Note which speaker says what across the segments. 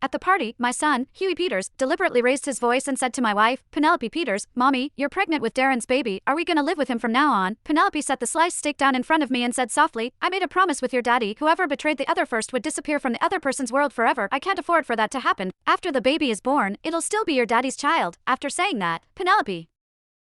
Speaker 1: At the party, my son, Huey Peters, deliberately raised his voice and said to my wife, Penelope Peters, Mommy, you're pregnant with Darren's baby, are we gonna live with him from now on? Penelope set the sliced steak down in front of me and said softly, I made a promise with your daddy, whoever betrayed the other first would disappear from the other person's world forever. I can't afford for that to happen. After the baby is born, it'll still be your daddy's child. After saying that, Penelope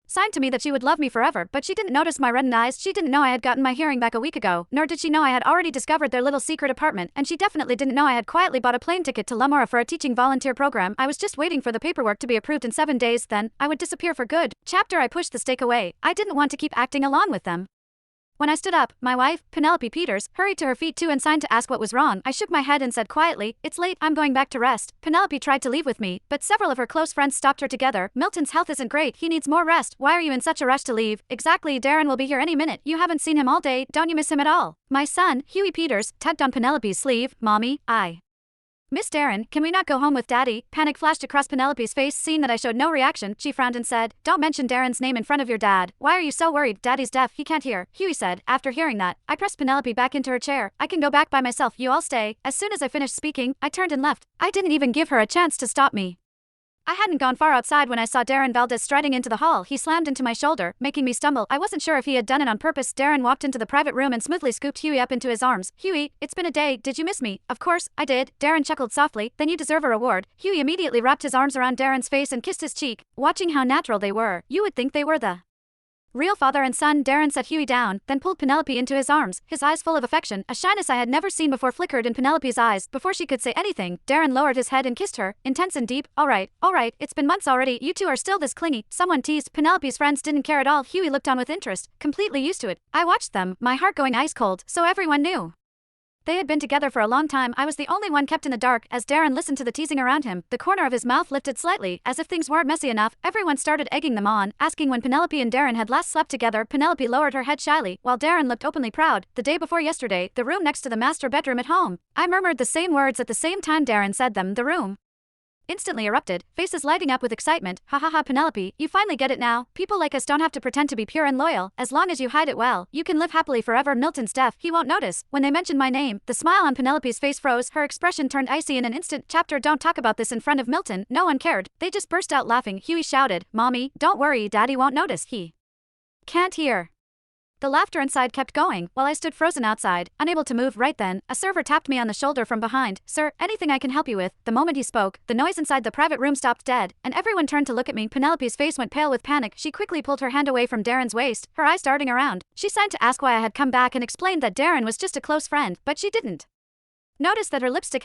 Speaker 1: signed to me that she would love me forever, but she didn't notice my reddened eyes. She didn't know I had gotten my hearing back a week ago, nor did she know I had already discovered their little secret apartment, and she definitely didn't know I had quietly bought a plane ticket to Lamora for a teaching volunteer program. I was just waiting for the paperwork to be approved in 7 days, then I would disappear for good. Chapter I pushed the steak away. I didn't want to keep acting along with them. When I stood up, my wife, Penelope Peters, hurried to her feet too and signed to ask what was wrong. I shook my head and said quietly, it's late, I'm going back to rest. Penelope tried to leave with me, but several of her close friends stopped her together. Milton's health isn't great, he needs more rest. Why are you in such a rush to leave? Exactly, Darren will be here any minute. You haven't seen him all day, don't you miss him at all? My son, Huey Peters, tugged on Penelope's sleeve. Mommy, I Miss Darren, can we not go home with Daddy? Panic flashed across Penelope's face. Seeing that I showed no reaction, she frowned and said, don't mention Darren's name in front of your dad. Why are you so worried? Daddy's deaf, he can't hear. Huey said. After hearing that, I pressed Penelope back into her chair. I can go back by myself, you all stay. As soon as I finished speaking, I turned and left. I didn't even give her a chance to stop me. I hadn't gone far outside when I saw Darren Valdez striding into the hall. He slammed into my shoulder, making me stumble. I wasn't sure if he had done it on purpose. Darren walked into the private room and smoothly scooped Huey up into his arms. Huey, it's been a day, did you miss me? Of course, I did. Darren chuckled softly, then you deserve a reward. Huey immediately wrapped his arms around Darren's face and kissed his cheek. Watching how natural they were, you would think they were the real father and son. Darren set Huey down, then pulled Penelope into his arms, his eyes full of affection. A shyness I had never seen before flickered in Penelope's eyes. Before she could say anything, Darren lowered his head and kissed her, intense and deep. All right, it's been months already, you two are still this clingy. Someone teased. Penelope's friends didn't care at all. Huey looked on with interest, completely used to it. I watched them, my heart going ice cold, so everyone knew they had been together for a long time. I was the only one kept in the dark. As Darren listened to the teasing around him, the corner of his mouth lifted slightly, as if things weren't messy enough. Everyone started egging them on, asking when Penelope and Darren had last slept together. Penelope lowered her head shyly, while Darren looked openly proud. The day before yesterday, the room next to the master bedroom at home. I murmured the same words at the same time Darren said them. The room instantly erupted, faces lighting up with excitement. Ha ha ha, Penelope, you finally get it now. People like us don't have to pretend to be pure and loyal. As long as you hide it well, you can live happily forever. Milton's deaf, he won't notice. When they mentioned my name, the smile on Penelope's face froze, her expression turned icy in an instant. Chapter don't talk about this in front of Milton. No one cared. They just burst out laughing. Huey shouted, Mommy, don't worry, Daddy won't notice. He can't hear. The laughter inside kept going, while I stood frozen outside, unable to move. Right then, a server tapped me on the shoulder from behind. Sir, anything I can help you with? The moment he spoke, the noise inside the private room stopped dead, and everyone turned to look at me. Penelope's face went pale with panic. She quickly pulled her hand away from Darren's waist, her eyes darting around. She signed to ask why I had come back and explained that Darren was just a close friend, but she didn't notice that her lipstick